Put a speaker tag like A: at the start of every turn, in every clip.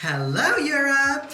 A: Hello Europe!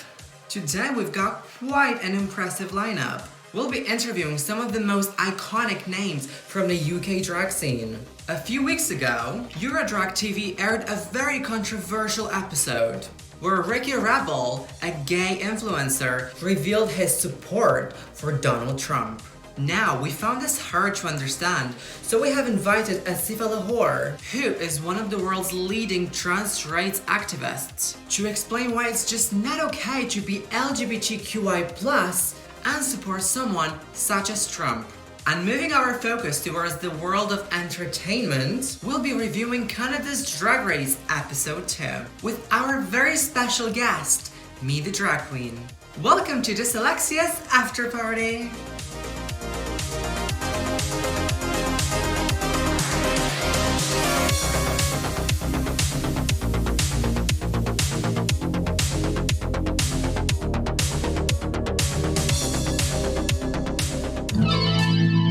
A: Today we've got quite an impressive lineup. We'll be interviewing some of the most iconic names from the UK drag scene. A few weeks ago, Eurodrag TV aired a very controversial episode where Ricky Rebel, a gay influencer, revealed his support for Donald Trump. Now, we found this hard to understand, so we have invited Asifa Lahore, who is one of the world's leading trans rights activists, to explain why it's just not okay to be LGBTQI+ and support someone such as Trump. And moving our focus towards the world of entertainment, we'll be reviewing Canada's Drag Race Episode 2 with our very special guest, me the drag queen. Welcome to Dyslexia's After Party!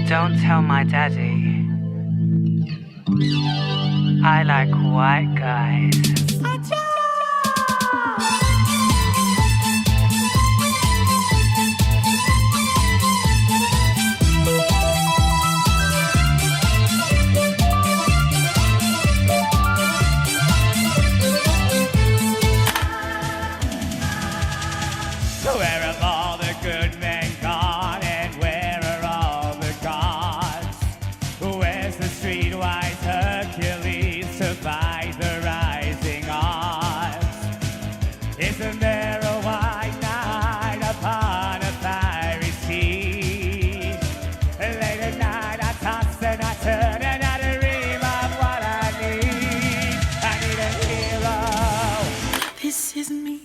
B: Don't tell my daddy. I like white guys.
C: Where have all the good men gone, and where are all the gods? Where's the streetwise Hercules to fight the rising odds? Isn't there a white knight upon a fiery steed? Late at night I toss and I turn and I dream of what I need. I need a hero.
D: This is me.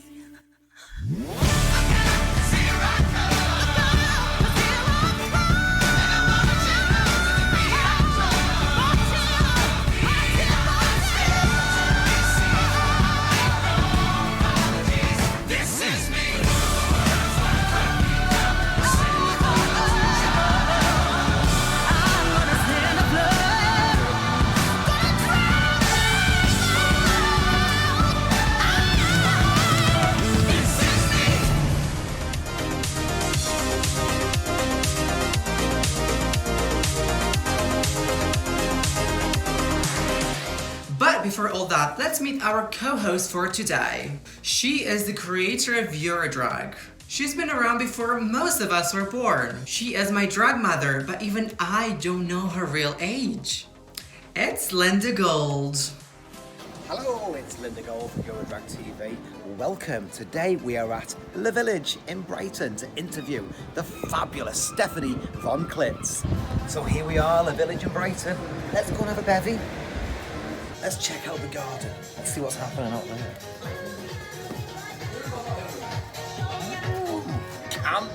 A: But before all that, let's meet our co-host for today. She is the creator of Eurodrag. She's been around before most of us were born. She is my drag mother, but even I don't know her real age. It's Linda Gold.
E: Hello, it's Linda Gold from Eurodrag TV. Welcome. Today we are at Le Village in Brighton to interview the fabulous Stephanie Von Clitz. So here we are, Le Village in Brighton. Let's go and have a bevy. Let's check out the garden. Let's see what's happening out there. Ooh, camp.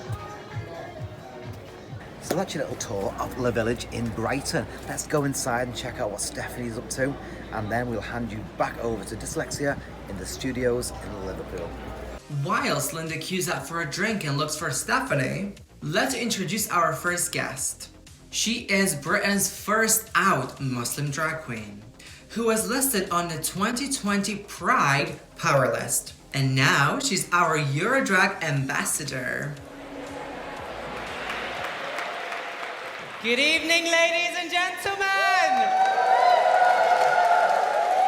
E: So that's your little tour of Le Village in Brighton. Let's go inside and check out what Stephanie's up to, and then we'll hand you back over to Dyslexia in the studios in Liverpool.
A: Whilst Linda queues up for a drink and looks for Stephanie, let's introduce our first guest. She is Britain's first out Muslim drag queen, who was listed on the 2020 Pride Power List. And now she's our Eurodrag ambassador.
B: Good evening, ladies and gentlemen.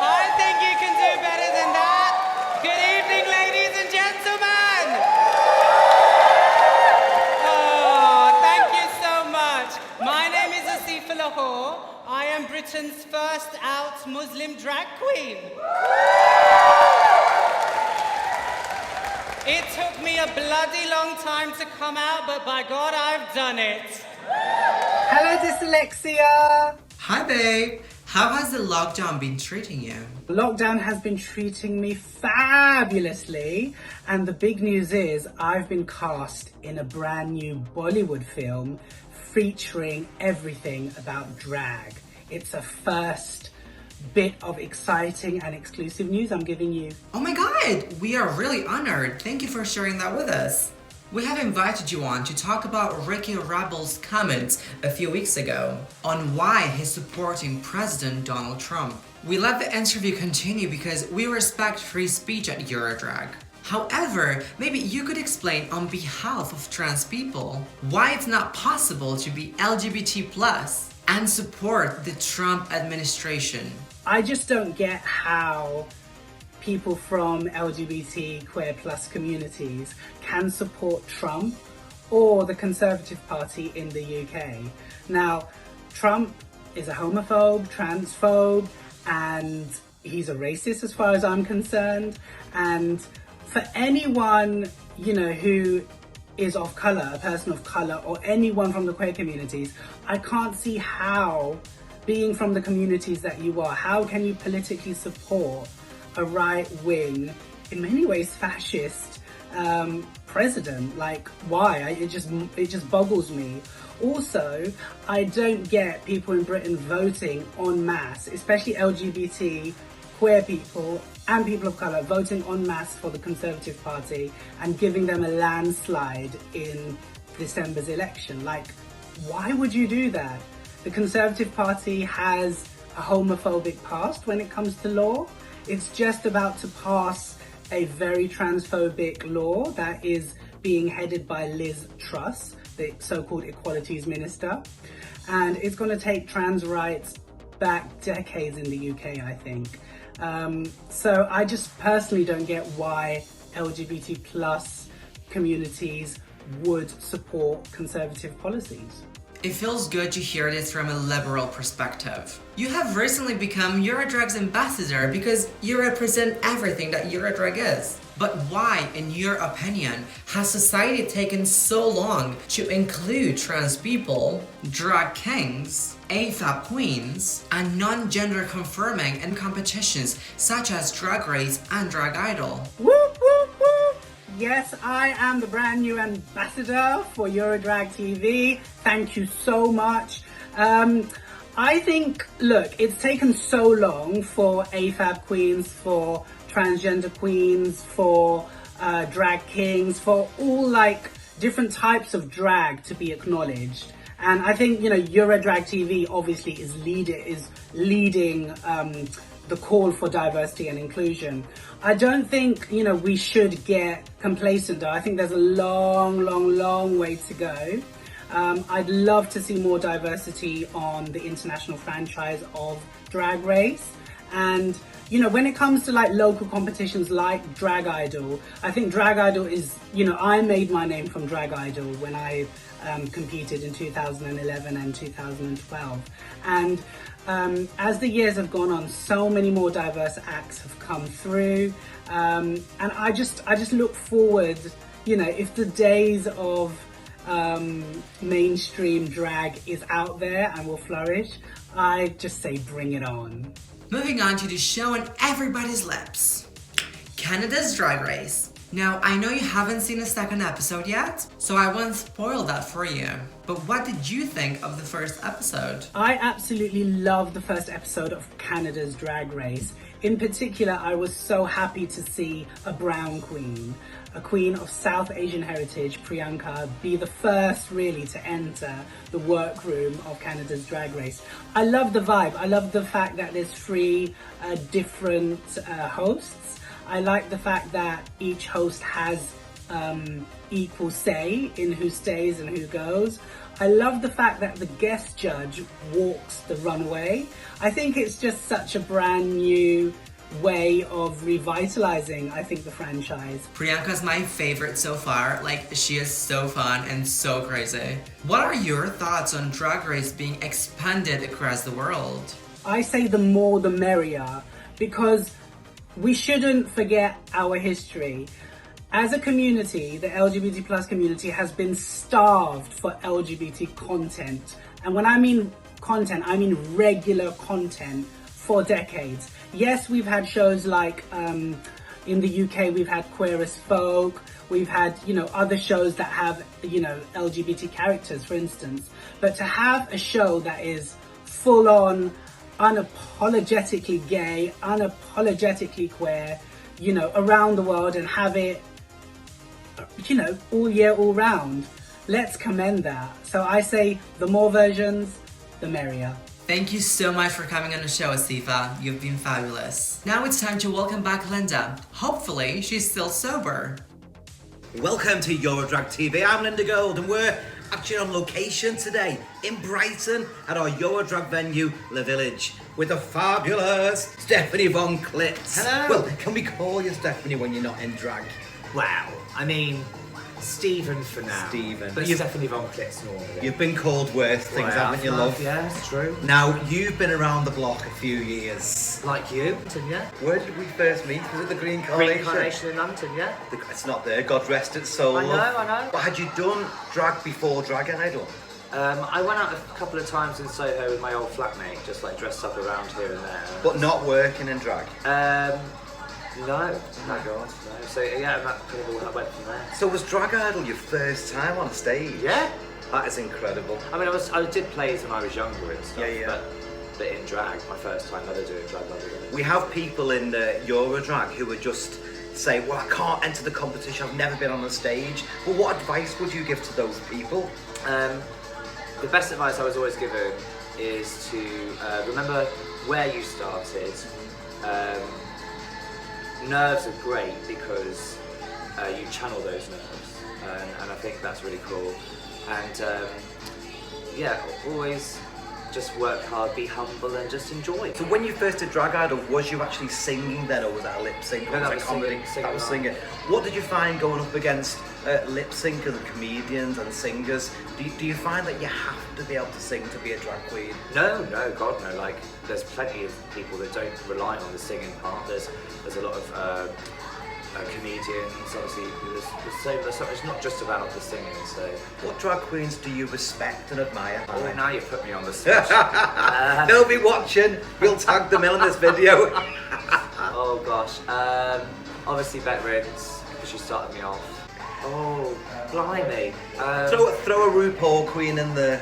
B: I think you can do better than that. Good evening, ladies and gentlemen. Oh, thank you so much. My name is Asifa Lahore. I am Britain's first out Muslim drag queen. It took me a bloody long time to come out, but by God, I've done it.
F: Hello, Dyslexia!
A: Hi babe, how has the lockdown been treating you?
F: Lockdown has been treating me fabulously, and the big news is I've been cast in a brand new Bollywood film featuring everything about drag. It's a first bit of exciting and exclusive news I'm giving you.
A: Oh my god, we are really honored. Thank you for sharing that with us. We have invited you on to talk about Ricky Rebel's comments a few weeks ago on why he's supporting President Donald Trump. We let the interview continue because we respect free speech at Eurodrag. However, maybe you could explain on behalf of trans people why it's not possible to be LGBT plus and support the Trump administration.
F: I just don't get how people from LGBT queer plus communities can support Trump or the Conservative Party in the UK. Now, Trump is a homophobe, transphobe, and he's a racist as far as I'm concerned. And for anyone, you know, who is of colour, a person of colour, or anyone from the queer communities, I can't see how, being from the communities that you are, how can you politically support a right-wing, in many ways fascist, president? Like, why? It just boggles me. Also, I don't get people in Britain voting en masse, especially LGBT queer people and people of colour, voting en masse for the Conservative Party and giving them a landslide in December's election. Like, why would you do that? The Conservative Party has a homophobic past when it comes to law. It's just about to pass a very transphobic law that is being headed by Liz Truss, the so-called Equalities Minister. And it's going to take trans rights back decades in the UK, I think. So I just personally don't get why LGBT plus communities would support conservative policies.
A: It feels good to hear this from a liberal perspective. You have recently become Eurodrag's ambassador because you represent everything that Eurodrag is. But why, in your opinion, has society taken so long to include trans people, drag kings, AFAB queens, and non-gender conforming in competitions such as Drag Race and Drag Idol?
F: Whoop, whoop, whoop. Yes, I am the brand new ambassador for Eurodrag TV. Thank you so much. I think, look, it's taken so long for AFAB queens, for transgender queens, for drag kings, for all like different types of drag to be acknowledged. And I think, you know, Eurodrag TV obviously is leading the call for diversity and inclusion. I don't think, you know, we should get complacent though. I think there's a long way to go. I'd love to see more diversity on the international franchise of Drag Race. And, you know, when it comes to like local competitions like Drag Idol, I think Drag Idol is, you know, I made my name from Drag Idol when I competed in 2011 and 2012. And as the years have gone on, so many more diverse acts have come through. And I just look forward, you know, if the days of mainstream drag is out there and will flourish, I just say bring it on.
A: Moving on to the show on everybody's lips, Canada's Drag Race. Now, I know you haven't seen the second episode yet, so I won't spoil that for you. But what did you think of the first episode?
F: I absolutely loved the first episode of Canada's Drag Race. In particular, I was so happy to see a brown queen, a queen of South Asian heritage, Priyanka, be the first really to enter the workroom of Canada's Drag Race. I love the vibe. I love the fact that there's three different hosts. I like the fact that each host has equal say in who stays and who goes. I love the fact that the guest judge walks the runway. I think it's just such a brand new way of revitalizing, I think, the franchise.
A: Priyanka's my favorite so far. Like, she is so fun and so crazy. What are your thoughts on Drag Race being expanded across the world?
F: I say the more the merrier, because we shouldn't forget our history. As a community, the LGBT plus community has been starved for LGBT content. And when I mean content, I mean regular content for decades. Yes, we've had shows like, in the UK, we've had Queer as Folk, we've had, you know, other shows that have, you know, LGBT characters, for instance. But to have a show that is full on, unapologetically gay, unapologetically queer, you know, around the world, and have it, you know, all year, all round. Let's commend that. So I say the more versions, the merrier.
A: Thank you so much for coming on the show, Asifa. You've been fabulous. Now it's time to welcome back Linda. Hopefully, she's still sober.
E: Welcome to Eurodrag TV. I'm Linda Gold and we're actually on location today in Brighton at our Eurodrag venue, Le Village, with the fabulous Stephanie Von Clitz.
D: Hello.
E: Well, can we call you Stephanie when you're not in drag?
D: Wow. I mean, Stephen for now.
E: Stephen.
D: But Stephanie Von Clitz normally.
E: You've been called worse things, haven't you, love?
D: Yeah, it's true.
E: Now, you've been around the block a few years.
D: Like you, yeah.
E: Where did we first meet? Was it the Green
D: Green
E: Carnation?
D: Carnation in London, yeah.
E: It's not there, God rest its soul.
D: I know.
E: But had you done drag before Drag Idol?
D: I went out a couple of times in Soho with my old flatmate, just like dressed up around here and there.
E: But not working in drag?
D: No. Oh my God, no. So yeah, and that kind of all went from there.
E: So was Drag Idol your first time on stage?
D: Yeah.
E: That is incredible.
D: I mean, I did plays when I was younger and stuff.
E: Yeah.
D: But in drag, my first time ever doing drag.
E: We have people in Eurodrag who would just say, well, I can't enter the competition, I've never been on a stage. Well, what advice would you give to those people?
D: The best advice I was always given is to remember where you started. Nerves are great because you channel those nerves, and I think that's really cool. And yeah, always just work hard, be humble, and just enjoy.
E: So when you first did Drag Idol, was you actually singing then, or was that a lip sync?
D: No, that was singing.
E: That was singing. What did you find going up against lip syncers and comedians and singers? Do you find that you have to be able to sing to be a drag queen?
D: No, God no. Like, there's plenty of people that don't rely on the singing part. There's a lot of comedians. Obviously, it's not just about the singing. So,
E: what drag queens do you respect and admire?
D: oh, now you put me on the spot.
E: They'll be watching. We'll tag them in this video.
D: Oh gosh. Obviously Bet Ritz, because she started me off. Oh, blimey.
E: Throw a RuPaul queen in there.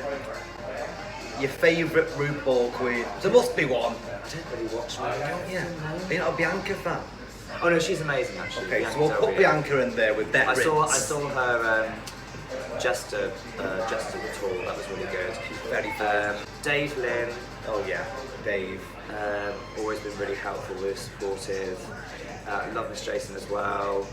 E: Your favourite RuPaul queen. There must be one.
D: I don't really watch her.
E: Yeah. You're not a Bianca fan?
D: Oh no, she's amazing actually.
E: Okay,
D: Bianca's
E: so we'll put
D: unreal.
E: Bianca in there with Bet
D: I
E: Ritz.
D: saw her Jester the tour. That was really good.
E: Very good.
D: Dave Lynn.
E: Oh yeah, Dave.
D: Always been really helpful, really supportive. Love Miss Jason as well.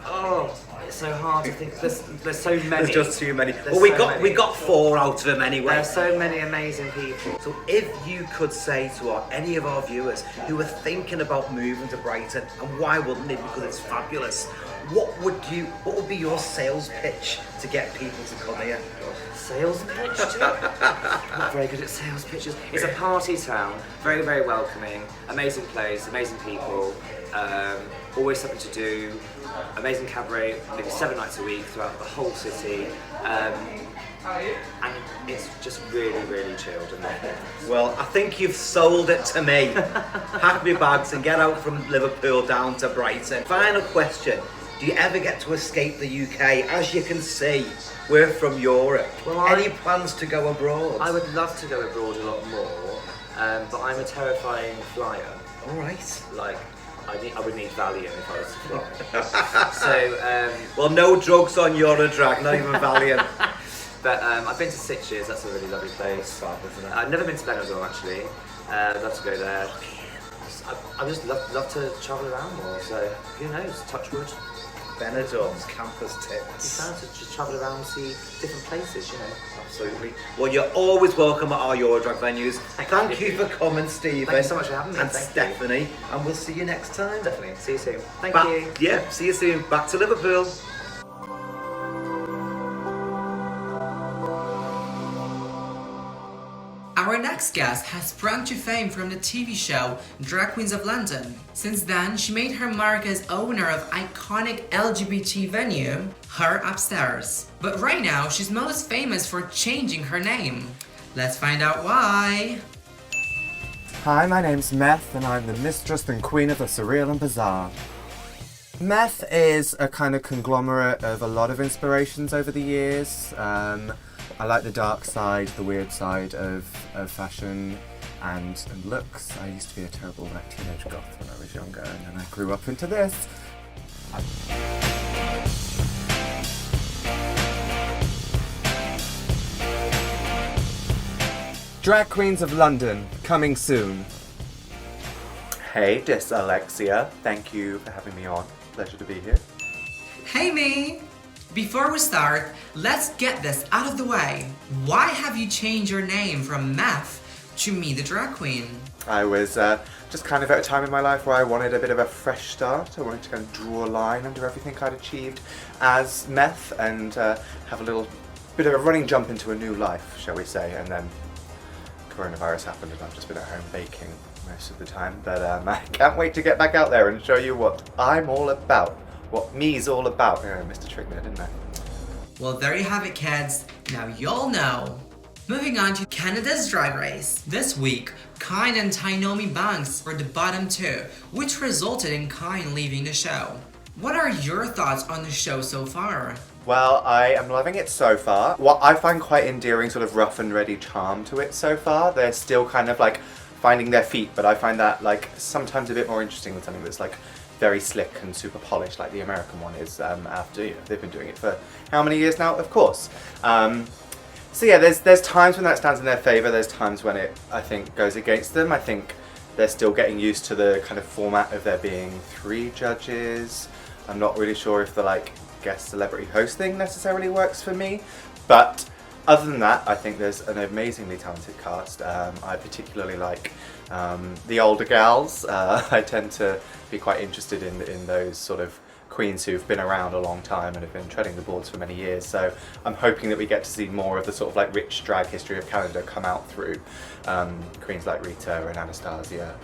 D: Oh, it's so hard to think. There's so many.
E: There's just too many.
D: There's
E: Well,
D: so
E: we
D: many.
E: got 4 out of them anyway.
D: There's so many amazing people.
E: So if you could say to any of our viewers who are thinking about moving to Brighton, and why wouldn't they, because it's fabulous, what would be your sales pitch to get people to come here?
D: Sales pitch too? I'm not very good at sales pitches. It's a party town, very, very welcoming, amazing place, amazing people, always something to do, amazing cabaret, maybe 7 nights a week throughout the whole city, and it's just really, really chilled and lovely.
E: Well, I think you've sold it to me. Pack my bags and get out from Liverpool down to Brighton. Final question. Do you ever get to escape the UK? As you can see, we're from Europe.
D: Well,
E: Any plans to go abroad?
D: I would love to go abroad a lot more, but I'm a terrifying flyer.
E: All right.
D: Like, I would need Valium if I was to fly. So,
E: well, no drugs on Eurodrag, not even Valiant.
D: but I've been to Sitges, that's a really lovely place.
E: Fab, isn't it?
D: I've never been to Benidorm actually. I'd love to go there. I just love to travel around more, so who knows, touch wood.
E: Benidorm's campus
D: It's
E: tips.
D: fun to just travel around and see different places, you know.
E: Absolutely. Well, you're always welcome at our Eurodrag venues. Thank you
D: you.
E: for coming, Stephen.
D: Thank you so much for having me.
E: And
D: Thank you.
E: Stephanie. And we'll see you next time.
D: Definitely. See you soon. Thank
E: Back-
D: you.
E: Yeah, see you soon. Back to Liverpool.
A: Our next guest has sprung to fame from the TV show Drag Queens of London. Since then, she made her mark as owner of iconic LGBT venue, Her Upstairs. But right now, she's most famous for changing her name. Let's find out why.
G: Hi, my name's Meth, and I'm the mistress and queen of the surreal and bizarre. Meth is a kind of conglomerate of a lot of inspirations over the years. I like the dark side, the weird side of fashion and looks. I used to be a terrible teenage goth when I was younger, and then I grew up into this. Drag Queens of London, coming soon. Hey, this Alexia. Thank you for having me on. Pleasure to be here.
A: Hey me! Before we start, let's get this out of the way. Why have you changed your name from Meth to Me the Drag Queen?
G: I was just kind of at a time in my life where I wanted a bit of a fresh start. I wanted to kind of draw a line under everything I'd achieved as Meth and have a little bit of a running jump into a new life, shall we say. And then coronavirus happened and I've just been at home baking most of the time. But I can't wait to get back out there and show you what I'm all about. What me's all about. Yeah, Mr. Trick there, didn't I?
A: Well, there you have it, kids. Now you'll know. Moving on to Canada's Drag Race. This week, Kayn and Tynomi Banks were the bottom two, which resulted in Kayn leaving the show. What are your thoughts on the show so far?
G: Well, I am loving it so far. What I find quite endearing sort of rough and ready charm to it so far. They're still kind of like finding their feet, but I find that like sometimes a bit more interesting than something that's like very slick and super polished like the American one is after, you know, they've been doing it for how many years now, of course. So yeah, there's times when that stands in their favour, there's times when it, I think, goes against them. I think they're still getting used to the kind of format of there being 3 judges. I'm not really sure if the like guest celebrity host thing necessarily works for me, but other than that, I think there's an amazingly talented cast. I particularly like the older gals. I tend to be quite interested in those sort of queens who've been around a long time and have been treading the boards for many years. So I'm hoping that we get to see more of the sort of like rich drag history of Canada come out through queens like Rita and Anastasia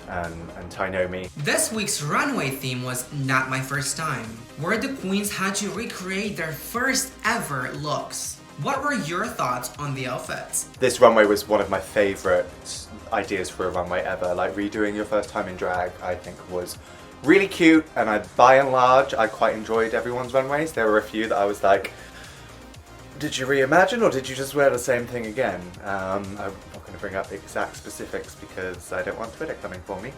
G: and Tynomi.
A: This week's runway theme was Not My First Time, where the queens had to recreate their first ever looks. What were your thoughts on the outfits? This
G: runway was one of my favourite ideas for a runway ever. Like redoing your first time in drag, I think was really cute, and by and large, I quite enjoyed everyone's runways. There were a few that I was like, did you reimagine or did you just wear the same thing again? I'm not going to bring up exact specifics because I don't want Twitter coming for me.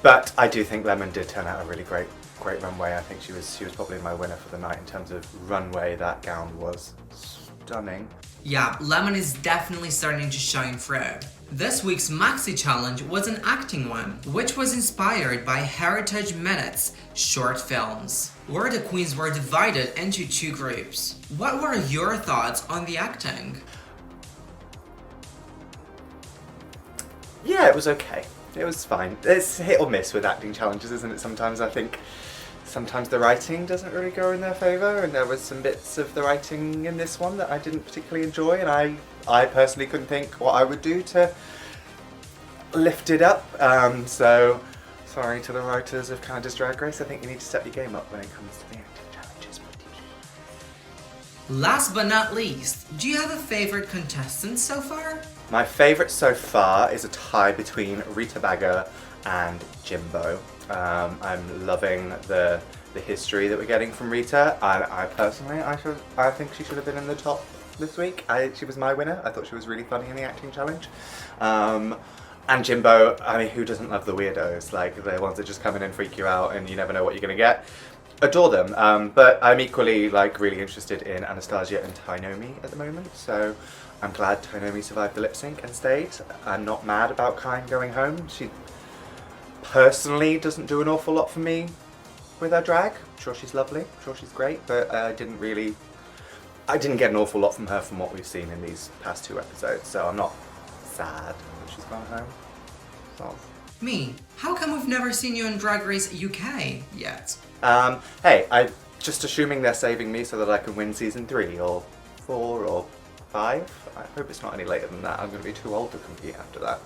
G: But I do think Lemon did turn out a really great runway. I think she was probably my winner for the night in terms of runway. That gown was stunning.
A: Yeah, Lemon is definitely starting to shine through. This week's Maxi Challenge was an acting one, which was inspired by Heritage Minutes short films, where the queens were divided into 2 groups. What were your thoughts on the acting?
G: Yeah, it was okay. It was fine. It's hit or miss with acting challenges, isn't it? Sometimes I think sometimes the writing doesn't really go in their favour, and there was some bits of the writing in this one that I didn't particularly enjoy, and I personally couldn't think what I would do to lift it up. So sorry to the writers of Canada's Drag Race. I think you need to step your game up when it comes to the acting challenges.
A: Last but not least, do you have a favourite contestant so far?
G: My favourite so far is a tie between Rita Baga and Jimbo. I'm loving the history that we're getting from Rita. I personally, I think she should have been in the top this week. She was my winner. I thought she was really funny in the acting challenge. And Jimbo, I mean, who doesn't love the weirdos? Like the ones that just come in and freak you out and you never know what you're gonna get. Adore them. But I'm equally like really interested in Anastasia and Tynomi at the moment. So I'm glad Tynomi survived the lip sync and stayed. I'm not mad about Kayn going home. She personally doesn't do an awful lot for me with her drag. I'm sure she's lovely, I'm sure she's great, but I didn't get an awful lot from her from what we've seen in these past 2 episodes, so I'm not sad that she's gone home. So.
A: Me, how come we've never seen you in Drag Race UK yet?
G: Hey, I'm just assuming they're saving me so that I can win season 3 or 4 or 5. I hope it's not any later than that. I'm going to be too old to compete after that.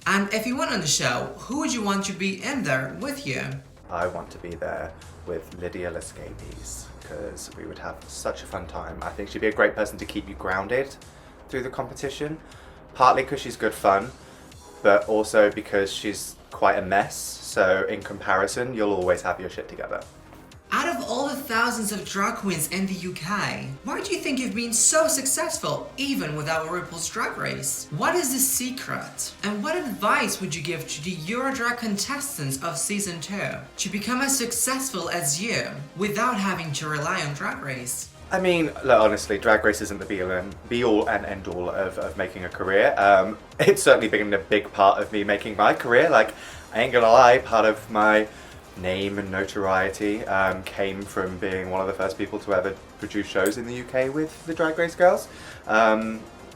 A: And if you went on the show, who would you want to be in there with you?
G: I want to be there with Lydia Lescabies because we would have such a fun time. I think she'd be a great person to keep you grounded through the competition, partly because she's good fun, but also because she's quite a mess, so in comparison, you'll always have your shit together.
A: Out of all the thousands of drag queens in the UK, why do you think you've been so successful even without RuPaul's Drag Race? What is the secret? And what advice would you give to the Eurodrag contestants of season 2 to become as successful as you without having to rely on Drag Race?
G: I mean, look, honestly, Drag Race isn't the be all and end all of making a career. It's certainly been a big part of me making my career. Like, I ain't gonna lie, part of my name and notoriety came from being one of the first people to ever produce shows in the UK with the Drag Race girls.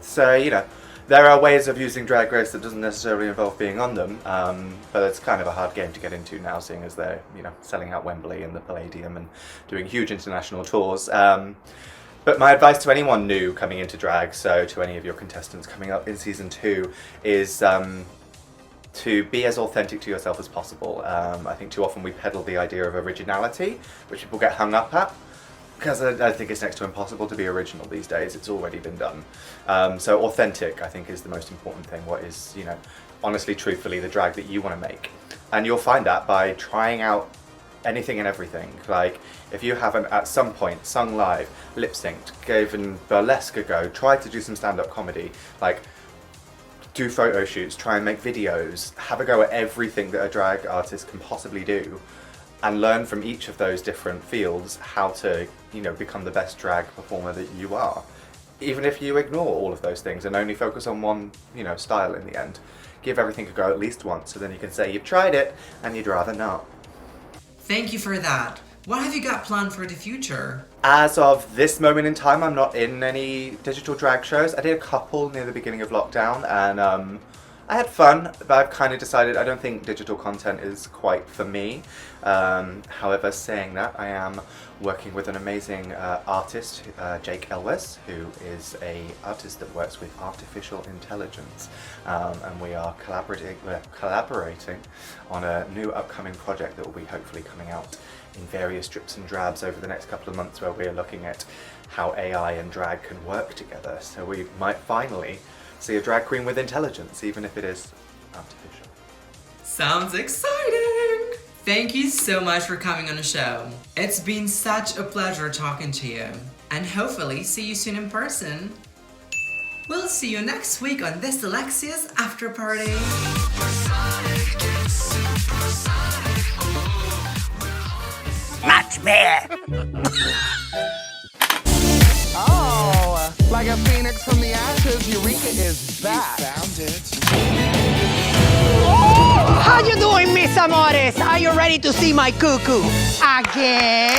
G: So, you know, there are ways of using Drag Race that doesn't necessarily involve being on them, but it's kind of a hard game to get into now, seeing as they're, you know, selling out Wembley and the Palladium and doing huge international tours. But my advice to anyone new coming into drag, so to any of your contestants coming up in season 2, is to be as authentic to yourself as possible. I think too often we peddle the idea of originality, which people get hung up at. Because I think it's next to impossible to be original these days. It's already been done. So authentic, I think, is the most important thing. What is, you know, honestly, truthfully, the drag that you want to make. And you'll find that by trying out anything and everything. Like, if you haven't at some point sung live, lip-synced, given burlesque a go, tried to do some stand-up comedy, like, do photo shoots, try and make videos, have a go at everything that a drag artist can possibly do, and learn from each of those different fields how to, you know, become the best drag performer that you are. Even if you ignore all of those things and only focus on one, you know, style in the end. Give everything a go at least once, so then you can say you've tried it and you'd rather not.
A: Thank you for that. What have you got planned for the future?
G: As of this moment in time, I'm not in any digital drag shows. I did a couple near the beginning of lockdown, and I had fun, but I've kind of decided I don't think digital content is quite for me. However, saying that, I am working with an amazing artist, Jake Elwes, who is an artist that works with artificial intelligence, and we are collaborating on a new upcoming project that will be hopefully coming out in various drips and drabs over the next couple of months, where we are looking at how AI and drag can work together. So we might finally see a drag queen with intelligence, even if it is artificial.
A: Sounds exciting! Thank you so much for coming on the show. It's been such a pleasure talking to you, and hopefully see you soon in person. We'll see you next week on this Alexia's After Party.
C: Match me!
H: Oh, like a phoenix from the ashes, Eureka is back. You found it.
I: How you doing, mis amores? Are you ready to see my cuckoo again?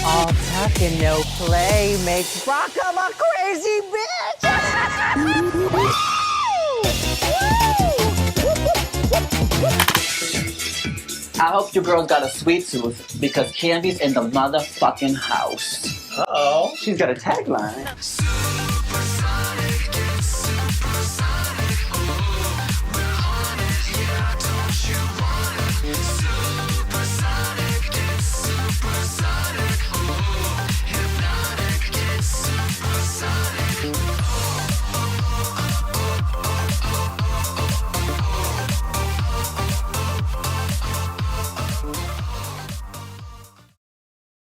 I: All talk and no play makes Rock of a crazy bitch.
J: I hope your girl got a sweet tooth because Candy's in the motherfucking house. Uh-oh. She's got a tagline.